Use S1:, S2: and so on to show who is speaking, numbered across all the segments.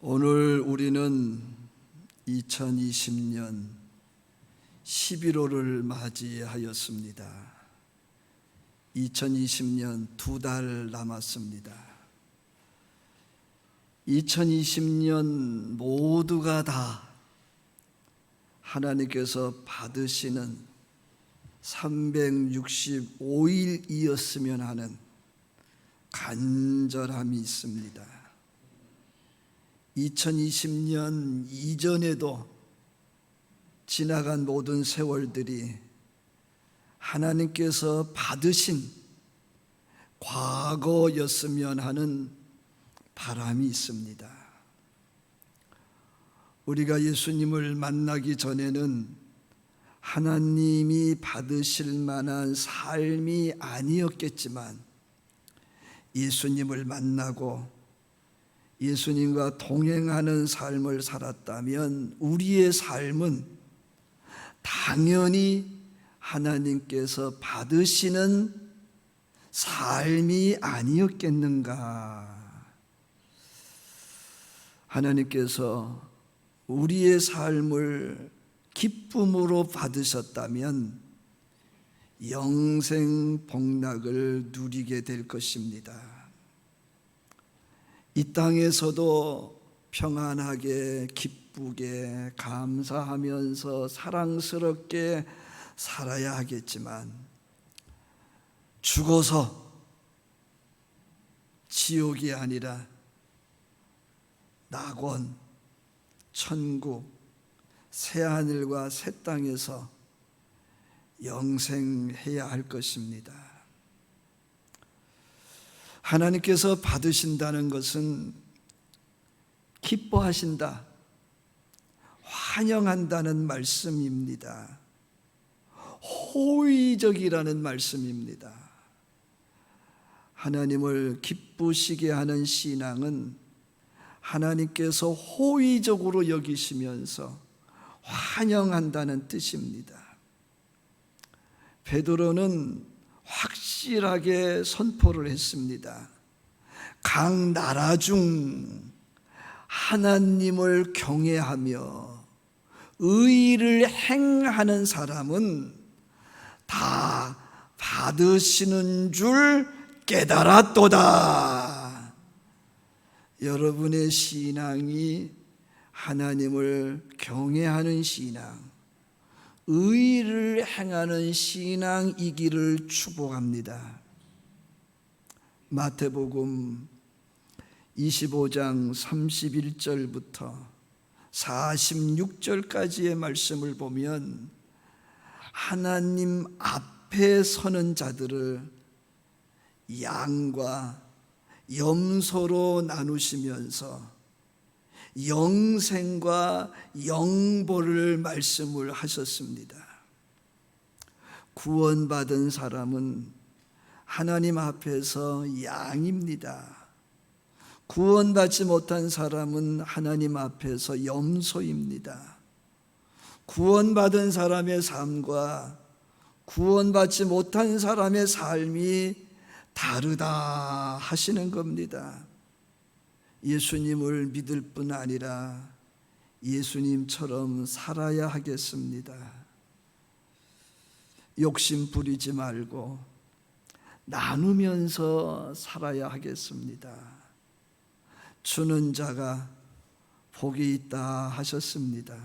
S1: 오늘 우리는 2020년 11월을 맞이하였습니다. 2020년 2달 남았습니다. 2020년 모두가 다 하나님께서 받으시는 365일이었으면 하는 간절함이 있습니다. 2020년 이전에도 지나간 모든 세월들이 하나님께서 받으신 과거였으면 하는 바람이 있습니다. 우리가 예수님을 만나기 전에는 하나님이 받으실 만한 삶이 아니었겠지만 예수님을 만나고 예수님과 동행하는 삶을 살았다면 우리의 삶은 당연히 하나님께서 받으시는 삶이 아니었겠는가. 하나님께서 우리의 삶을 기쁨으로 받으셨다면 영생 복락을 누리게 될 것입니다. 이 땅에서도 평안하게 기쁘게 감사하면서 사랑스럽게 살아야 하겠지만 죽어서 지옥이 아니라 낙원, 천국, 새하늘과 새 땅에서 영생해야 할 것입니다. 하나님께서 받으신다는 것은 기뻐하신다, 환영한다는 말씀입니다. 호의적이라는 말씀입니다. 하나님을 기쁘시게 하는 신앙은 하나님께서 호의적으로 여기시면서 환영한다는 뜻입니다. 베드로는 확실하게 선포를 했습니다. 각 나라 중 하나님을 경외하며 의를 행하는 사람은 다 받으시는 줄 깨달았도다. 여러분의 신앙이 하나님을 경외하는 신앙, 의를 행하는 신앙이기를 축복합니다. 마태복음 25장 31절부터 46절까지의 말씀을 보면 하나님 앞에 서는 자들을 양과 염소로 나누시면서 영생과 영벌을 말씀을 하셨습니다. 구원받은 사람은 하나님 앞에서 양입니다. 구원받지 못한 사람은 하나님 앞에서 염소입니다. 구원받은 사람의 삶과 구원받지 못한 사람의 삶이 다르다 하시는 겁니다. 예수님을 믿을 뿐 아니라 예수님처럼 살아야 하겠습니다. 욕심 부리지 말고 나누면서 살아야 하겠습니다. 주는 자가 복이 있다 하셨습니다.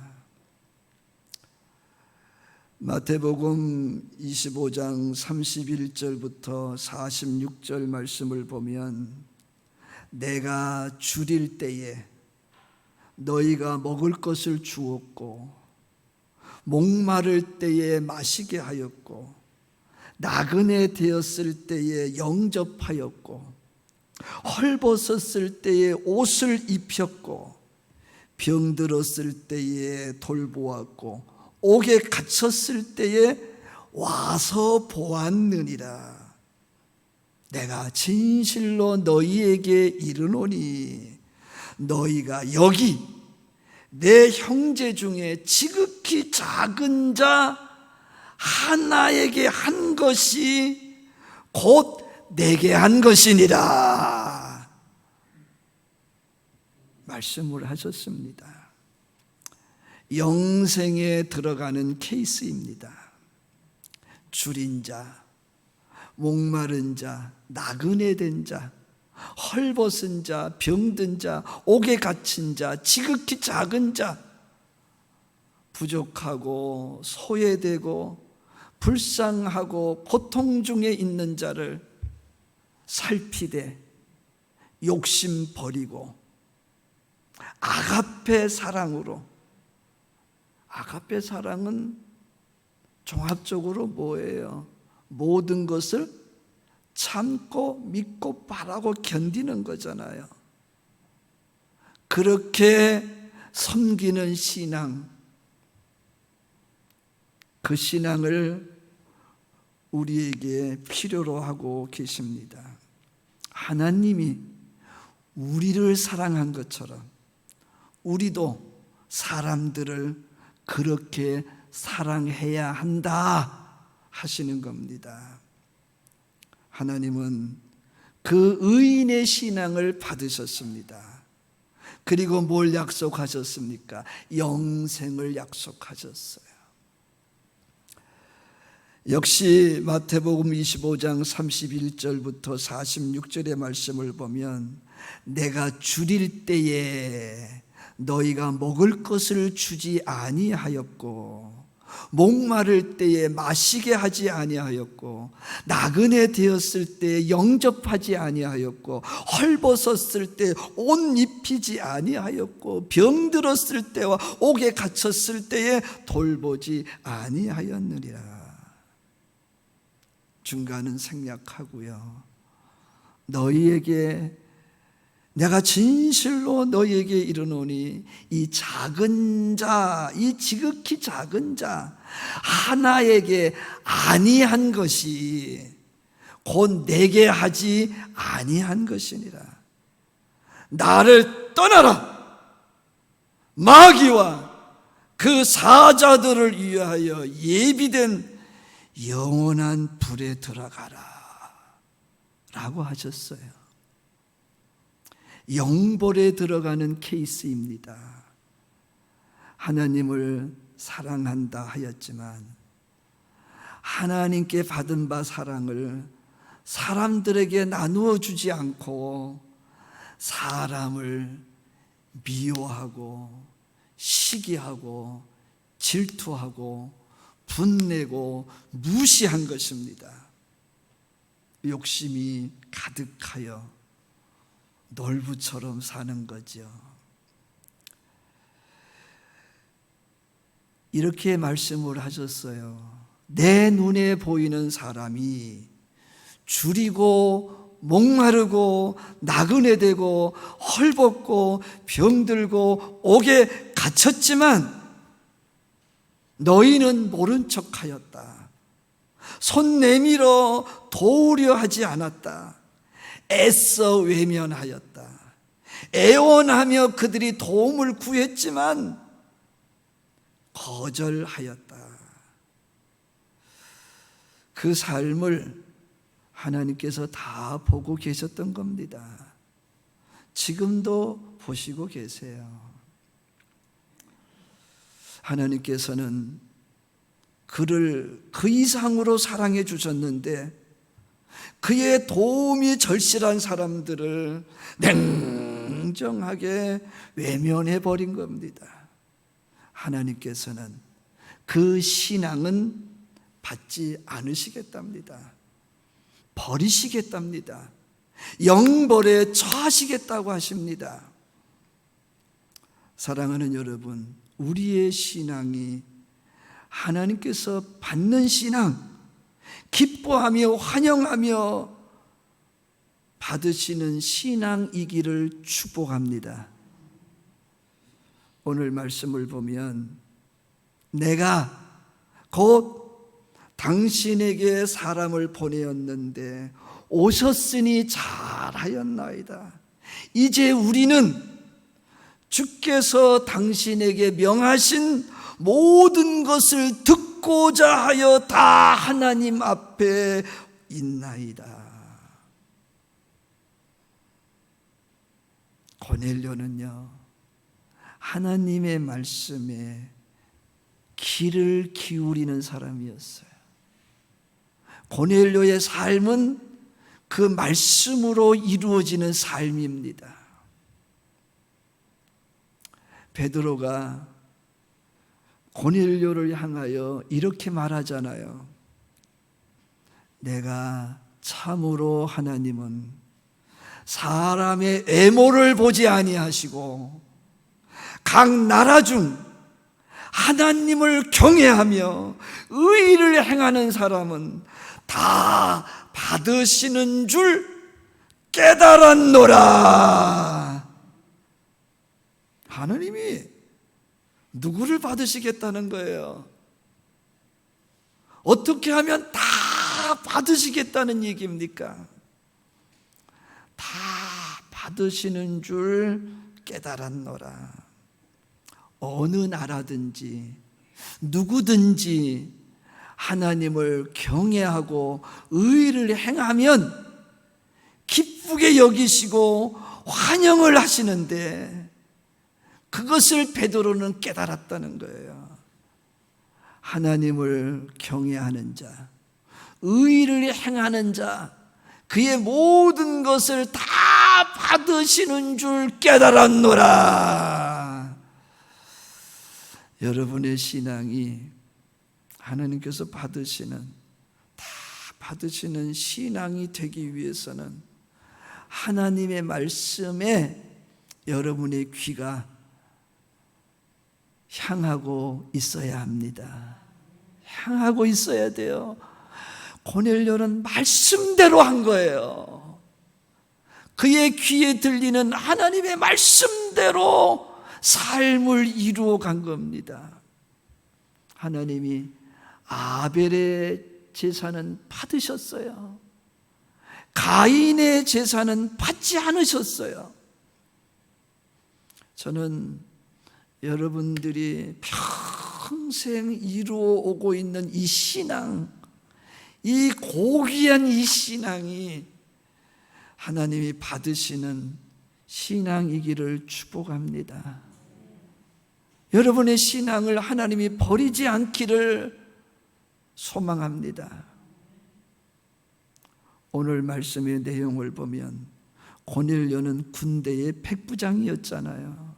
S1: 마태복음 25장 31절부터 46절 말씀을 보면 내가 줄일 때에 너희가 먹을 것을 주었고 목마를 때에 마시게 하였고 나그네 되었을 때에 영접하였고 헐벗었을 때에 옷을 입혔고 병들었을 때에 돌보았고 옥에 갇혔을 때에 와서 보았느니라. 내가 진실로 너희에게 이르노니 너희가 여기 내 형제 중에 지극히 작은 자 하나에게 한 것이 곧 내게 한 것이니라. 말씀을 하셨습니다. 영생에 들어가는 케이스입니다. 줄인 자, 목마른 자, 나그네 된 자, 헐벗은 자, 병든 자, 옥에 갇힌 자, 지극히 작은 자, 부족하고 소외되고 불쌍하고 고통 중에 있는 자를 살피되 욕심 버리고 아가페 사랑으로, 아가페 사랑은 종합적으로 뭐예요? 모든 것을 참고 믿고 바라고 견디는 거잖아요. 그렇게 섬기는 신앙, 그 신앙을 우리에게 필요로 하고 계십니다. 하나님이 우리를 사랑한 것처럼 우리도 사람들을 그렇게 사랑해야 한다 하시는 겁니다. 하나님은 그 의인의 신앙을 받으셨습니다. 그리고 뭘 약속하셨습니까? 영생을 약속하셨어요. 역시 마태복음 25장 31절부터 46절의 말씀을 보면 내가 줄일 때에 너희가 먹을 것을 주지 아니하였고 목마를 때에 마시게 하지 아니하였고 나그네 되었을 때에 영접하지 아니하였고 헐벗었을 때 옷 입히지 아니하였고 병들었을 때와 옥에 갇혔을 때에 돌보지 아니하였느니라. 중간은 생략하고요. 너희에게 내가 진실로 너희에게 이르노니 이 작은 자, 이 지극히 작은 자 하나에게 아니한 것이 곧 내게 하지 아니한 것이니라. 나를 떠나라. 마귀와 그 사자들을 위하여 예비된 영원한 불에 들어가라 라고 하셨어요. 영벌에 들어가는 케이스입니다. 하나님을 사랑한다 하였지만 하나님께 받은 바 사랑을 사람들에게 나누어 주지 않고 사람을 미워하고 시기하고 질투하고 분내고 무시한 것입니다. 욕심이 가득하여 놀부처럼 사는 거죠. 이렇게 말씀을 하셨어요. 내 눈에 보이는 사람이 줄이고 목마르고 나그네 되고 헐벗고 병들고 옥에 갇혔지만 너희는 모른 척하였다. 손 내밀어 도우려 하지 않았다. 애써 외면하였다. 애원하며 그들이 도움을 구했지만 거절하였다. 그 삶을 하나님께서 다 보고 계셨던 겁니다. 지금도 보시고 계세요. 하나님께서는 그를 그 이상으로 사랑해 주셨는데 그의 도움이 절실한 사람들을 냉정하게 외면해 버린 겁니다. 하나님께서는 그 신앙은 받지 않으시겠답니다. 버리시겠답니다. 영벌에 처하시겠다고 하십니다. 사랑하는 여러분, 우리의 신앙이 하나님께서 받는 신앙, 기뻐하며 환영하며 받으시는 신앙이기를 축복합니다. 오늘 말씀을 보면 내가 곧 당신에게 사람을 보내었는데 오셨으니 잘하였나이다. 이제 우리는 주께서 당신에게 명하신 모든 것을 듣고자 하여 다 하나님 앞에 있나이다. 고넬료는요, 하나님의 말씀에 귀를 기울이는 사람이었어요. 고넬료의 삶은 그 말씀으로 이루어지는 삶입니다. 베드로가 고넬료를 향하여 이렇게 말하잖아요. 내가 참으로 하나님은 사람의 외모를 보지 아니하시고 각 나라 중 하나님을 경외하며 의를 행하는 사람은 다 받으시는 줄 깨달았노라. 하나님이 누구를 받으시겠다는 거예요? 어떻게 하면 다 받으시겠다는 얘기입니까? 다 받으시는 줄 깨달았노라. 어느 나라든지 누구든지 하나님을 경외하고 의를 행하면 기쁘게 여기시고 환영을 하시는데 그것을 베드로는 깨달았다는 거예요. 하나님을 경외하는 자, 의를 행하는 자, 그의 모든 것을 다 받으시는 줄 깨달았노라. 여러분의 신앙이 하나님께서 받으시는, 다 받으시는 신앙이 되기 위해서는 하나님의 말씀에 여러분의 귀가 향하고 있어야 합니다. 향하고 있어야 돼요. 고넬료는 말씀대로 한 거예요. 그의 귀에 들리는 하나님의 말씀대로 삶을 이루어 간 겁니다. 하나님이 아벨의 제사는 받으셨어요. 가인의 제사는 받지 않으셨어요. 저는 여러분들이 평생 이루어 오고 있는 이 신앙, 이 고귀한 이 신앙이 하나님이 받으시는 신앙이기를 축복합니다. 여러분의 신앙을 하나님이 버리지 않기를 소망합니다. 오늘 말씀의 내용을 보면 고넬료는 군대의 백부장이었잖아요.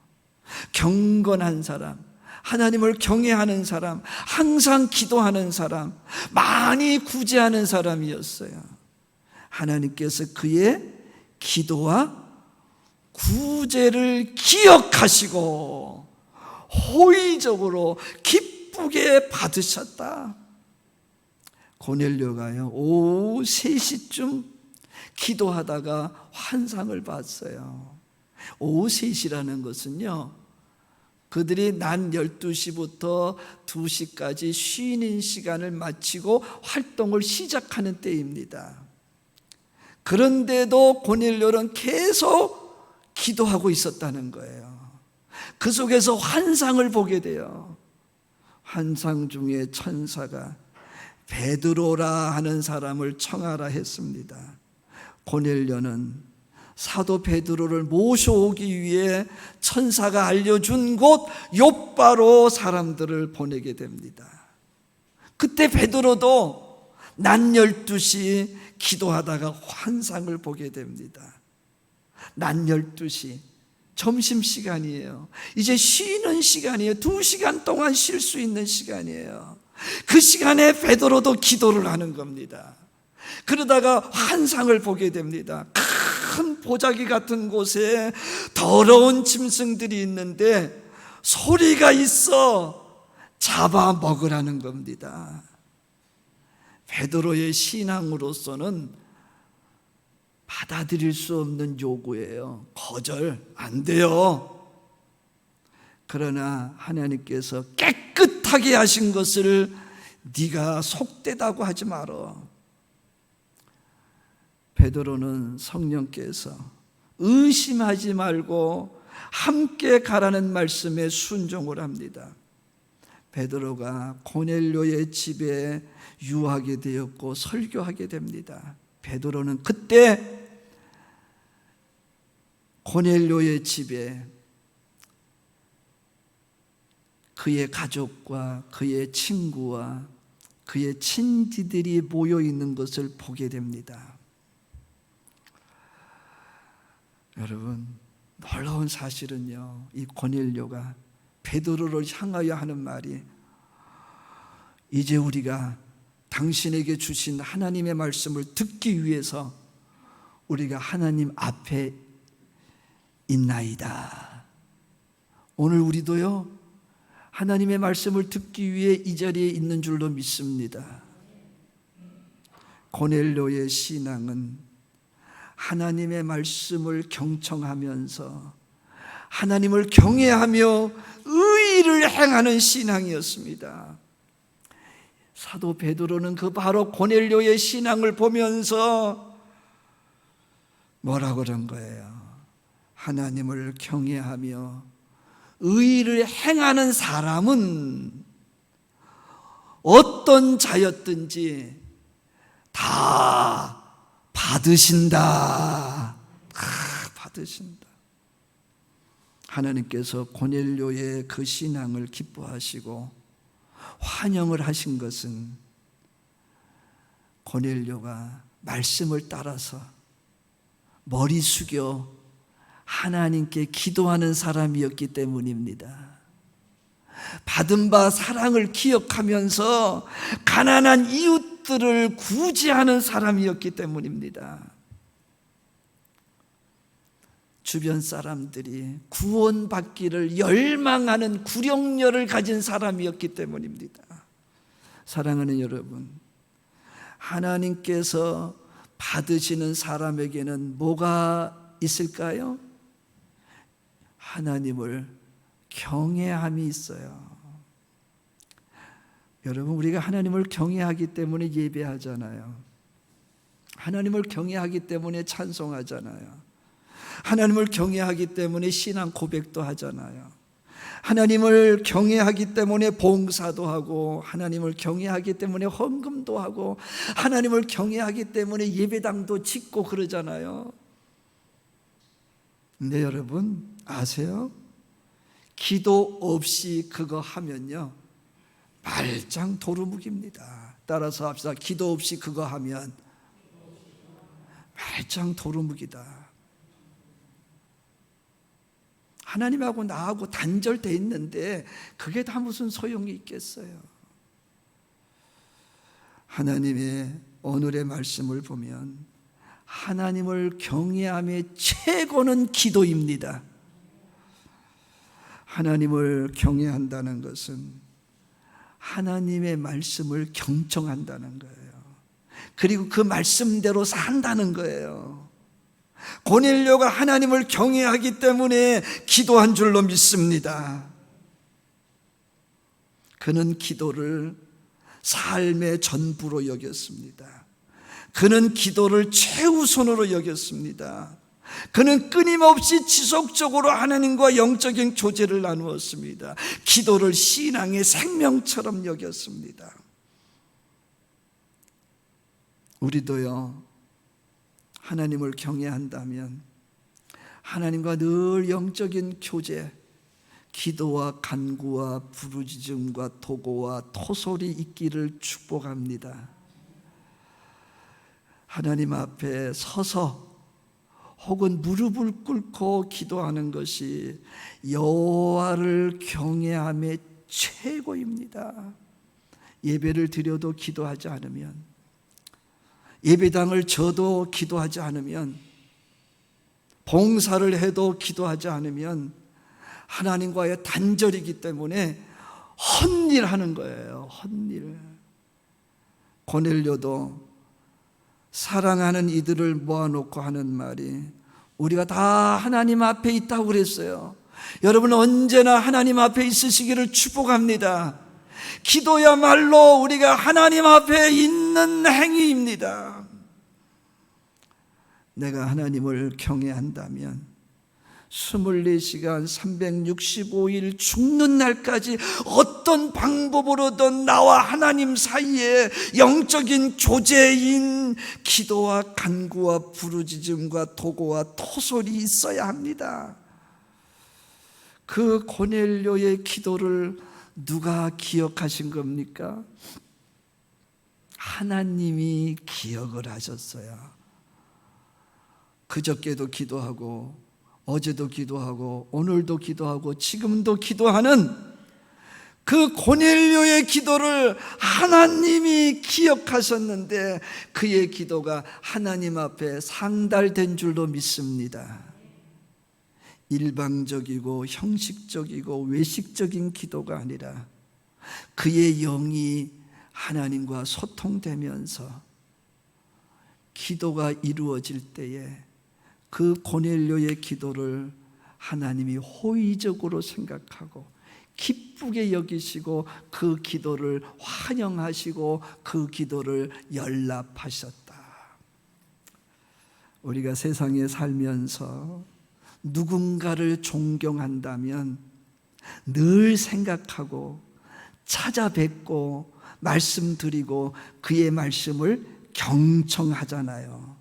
S1: 경건한 사람, 하나님을 경외하는 사람, 항상 기도하는 사람, 많이 구제하는 사람이었어요. 하나님께서 그의 기도와 구제를 기억하시고 호의적으로 기쁘게 받으셨다. 고넬료가요, 오후 3시쯤 기도하다가 환상을 봤어요. 오후 3시라는 것은요, 그들이 낮 12시부터 2시까지 쉬는 시간을 마치고 활동을 시작하는 때입니다. 그런데도 고넬료는 계속 기도하고 있었다는 거예요. 그 속에서 환상을 보게 돼요. 환상 중에 천사가 베드로라 하는 사람을 청하라 했습니다. 고넬료는 사도 베드로를 모셔오기 위해 천사가 알려준 곳 욥바로 사람들을 보내게 됩니다. 그때 베드로도 낮 12시 기도하다가 환상을 보게 됩니다. 낮 12시 점심시간이에요. 이제 쉬는 시간이에요. 2시간 동안 쉴 수 있는 시간이에요. 그 시간에 베드로도 기도를 하는 겁니다. 그러다가 환상을 보게 됩니다. 큰 보자기 같은 곳에 더러운 짐승들이 있는데 소리가 있어 잡아먹으라는 겁니다. 베드로의 신앙으로서는 받아들일 수 없는 요구예요. 거절 안 돼요. 그러나 하나님께서 깨끗하게 하신 것을 네가 속되다고 하지 마라. 베드로는 성령께서 의심하지 말고 함께 가라는 말씀에 순종을 합니다. 베드로가 고넬료의 집에 유하게 되었고 설교하게 됩니다. 베드로는 그때 고넬료의 집에 그의 가족과 그의 친구와 그의 친지들이 모여 있는 것을 보게 됩니다. 여러분, 놀라운 사실은요, 이 고넬료가 베드로를 향하여 하는 말이, 이제 우리가 당신에게 주신 하나님의 말씀을 듣기 위해서 우리가 하나님 앞에 있나이다. 오늘 우리도요, 하나님의 말씀을 듣기 위해 이 자리에 있는 줄로 믿습니다. 고넬료의 신앙은 하나님의 말씀을 경청하면서 하나님을 경외하며 의의를 행하는 신앙이었습니다. 사도 베드로는 그 바로 고넬료의 신앙을 보면서 뭐라고 그런 거예요? 하나님을 경외하며 의의를 행하는 사람은 어떤 자였든지 다 받으신다. 받으신다. 하나님께서 고넬료의 그 신앙을 기뻐하시고 환영을 하신 것은 고넬료가 말씀을 따라서 머리 숙여 하나님께 기도하는 사람이었기 때문입니다. 받은 바 사랑을 기억하면서 가난한 이웃들을 구제하는 사람이었기 때문입니다. 주변 사람들이 구원받기를 열망하는 구령열을 가진 사람이었기 때문입니다. 사랑하는 여러분, 하나님께서 받으시는 사람에게는 뭐가 있을까요? 하나님을 경외함이 있어요. 여러분, 우리가 하나님을 경외하기 때문에 예배하잖아요. 하나님을 경외하기 때문에 찬송하잖아요. 하나님을 경외하기 때문에 신앙 고백도 하잖아요. 하나님을 경외하기 때문에 봉사도 하고, 하나님을 경외하기 때문에 헌금도 하고, 하나님을 경외하기 때문에 예배당도 짓고 그러잖아요. 근데 여러분 아세요? 기도 없이 그거 하면요, 말짱 도루묵입니다. 따라서 합시다. 기도 없이 그거 하면 말짱 도루묵이다. 하나님하고 나하고 단절되어 있는데 그게 다 무슨 소용이 있겠어요? 하나님의 오늘의 말씀을 보면 하나님을 경외함의 최고는 기도입니다. 하나님을 경외한다는 것은 하나님의 말씀을 경청한다는 거예요. 그리고 그 말씀대로 산다는 거예요. 고넬료가 하나님을 경외하기 때문에 기도한 줄로 믿습니다. 그는 기도를 삶의 전부로 여겼습니다. 그는 기도를 최우선으로 여겼습니다. 그는 끊임없이 지속적으로 하나님과 영적인 교제를 나누었습니다. 기도를 신앙의 생명처럼 여겼습니다. 우리도요, 하나님을 경외한다면 하나님과 늘 영적인 교제, 기도와 간구와 부르짖음과 도고와 토솔이 있기를 축복합니다. 하나님 앞에 서서 혹은 무릎을 꿇고 기도하는 것이 여호와를 경외함의 최고입니다. 예배를 드려도 기도하지 않으면, 예배당을 져도 기도하지 않으면, 봉사를 해도 기도하지 않으면 하나님과의 단절이기 때문에 헛일 하는 거예요. 헛일. 고넬료도 사랑하는 이들을 모아놓고 하는 말이, 우리가 다 하나님 앞에 있다고 그랬어요. 여러분 언제나 하나님 앞에 있으시기를 축복합니다. 기도야말로 우리가 하나님 앞에 있는 행위입니다. 내가 하나님을 경외한다면 24시간 365일 죽는 날까지 어떤 방법으로든 나와 하나님 사이에 영적인 교제인 기도와 간구와 부르짖음과 도고와 토솔이 있어야 합니다. 그 고넬료의 기도를 누가 기억하신 겁니까? 하나님이 기억을 하셨어요. 그저께도 기도하고 어제도 기도하고 오늘도 기도하고 지금도 기도하는 그 고넬료의 기도를 하나님이 기억하셨는데 그의 기도가 하나님 앞에 상달된 줄로 믿습니다. 일방적이고 형식적이고 외식적인 기도가 아니라 그의 영이 하나님과 소통되면서 기도가 이루어질 때에 그 고넬료의 기도를 하나님이 호의적으로 생각하고 기쁘게 여기시고 그 기도를 환영하시고 그 기도를 연락하셨다. 우리가 세상에 살면서 누군가를 존경한다면 늘 생각하고 찾아뵙고 말씀드리고 그의 말씀을 경청하잖아요.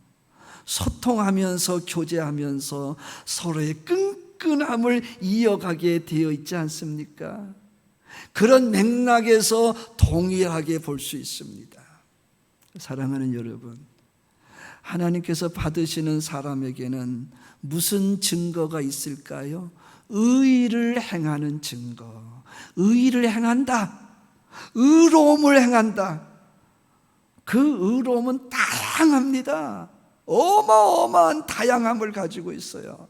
S1: 소통하면서 교제하면서 서로의 끈끈함을 이어가게 되어 있지 않습니까? 그런 맥락에서 동일하게 볼 수 있습니다. 사랑하는 여러분, 하나님께서 받으시는 사람에게는 무슨 증거가 있을까요? 의를 행하는 증거. 의를 행한다. 의로움을 행한다. 그 의로움은 다양합니다. 어마어마한 다양함을 가지고 있어요.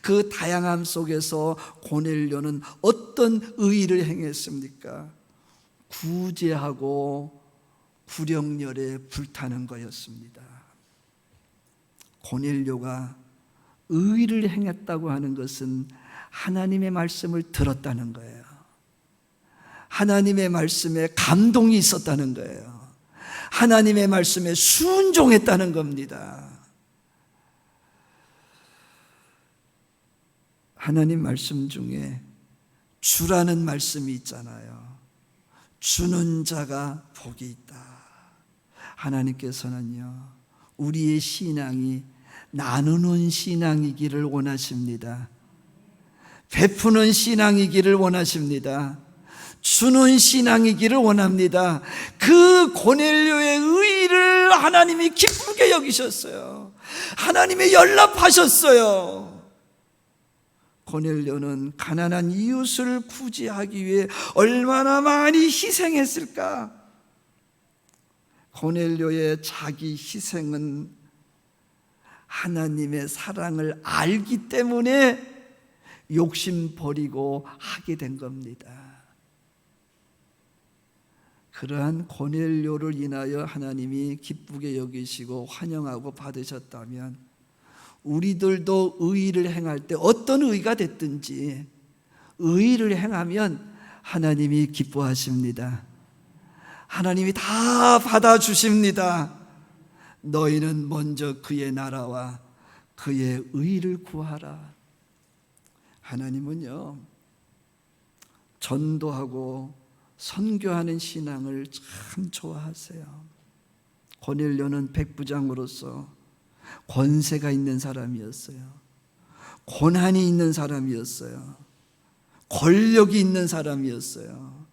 S1: 그 다양함 속에서 고넬료는 어떤 의를 행했습니까? 구제하고 구령열에 불타는 거였습니다. 고넬료가 의를 행했다고 하는 것은 하나님의 말씀을 들었다는 거예요. 하나님의 말씀에 감동이 있었다는 거예요. 하나님의 말씀에 순종했다는 겁니다. 하나님 말씀 중에 주라는 말씀이 있잖아요. 주는 자가 복이 있다. 하나님께서는요, 우리의 신앙이 나누는 신앙이기를 원하십니다. 베푸는 신앙이기를 원하십니다. 주는 신앙이기를 원합니다. 그 고넬료의 의를 하나님이 기쁘게 여기셨어요. 하나님이 연락하셨어요. 고넬료는 가난한 이웃을 구제하기 위해 얼마나 많이 희생했을까? 고넬료의 자기 희생은 하나님의 사랑을 알기 때문에 욕심 버리고 하게 된 겁니다. 그러한 고넬료를 인하여 하나님이 기쁘게 여기시고 환영하고 받으셨다면 우리들도 의를 행할 때 어떤 의가 됐든지 의를 행하면 하나님이 기뻐하십니다. 하나님이 다 받아주십니다. 너희는 먼저 그의 나라와 그의 의를 구하라. 하나님은요, 전도하고 선교하는 신앙을 참 좋아하세요. 고넬료는 백부장으로서 권세가 있는 사람이었어요. 고난이 있는 사람이었어요. 권력이 있는 사람이었어요.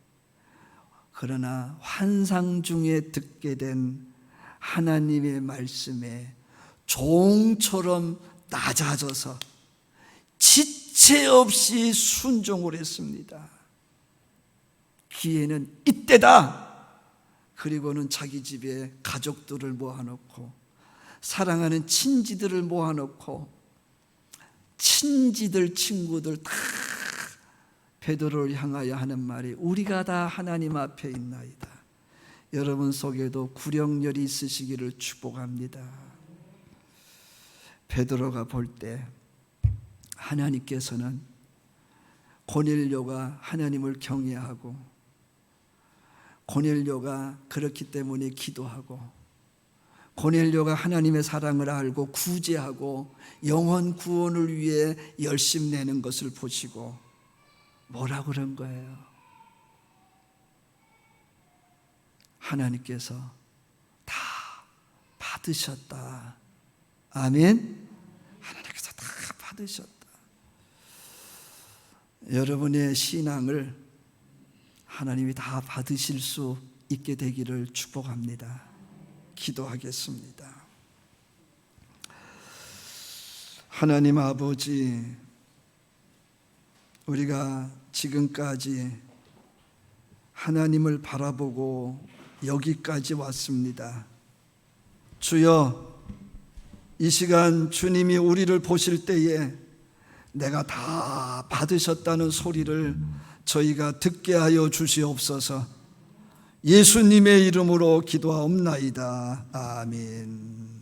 S1: 그러나 환상 중에 듣게 된 하나님의 말씀에 종처럼 낮아져서 지체 없이 순종을 했습니다. 기회는 이때다. 그리고는 자기 집에 가족들을 모아놓고 사랑하는 친지들을 모아놓고 친지들 친구들 다 베드로를 향하여 하는 말이 우리가 다 하나님 앞에 있나이다. 여러분 속에도 구령열이 있으시기를 축복합니다. 베드로가 볼 때 하나님께서는 고넬료가 하나님을 경외하고 고넬료가 그렇기 때문에 기도하고 고넬료가 하나님의 사랑을 알고 구제하고 영혼 구원을 위해 열심 내는 것을 보시고 뭐라 그런 거예요? 하나님께서 다 받으셨다. 아멘. 하나님께서 다 받으셨다. 여러분의 신앙을 하나님이 다 받으실 수 있게 되기를 축복합니다. 기도하겠습니다. 하나님 아버지, 우리가 지금까지 하나님을 바라보고 여기까지 왔습니다. 주여, 이 시간 주님이 우리를 보실 때에 내가 다 받으셨다는 소리를 저희가 듣게 하여 주시옵소서. 예수님의 이름으로 기도하옵나이다. 아멘.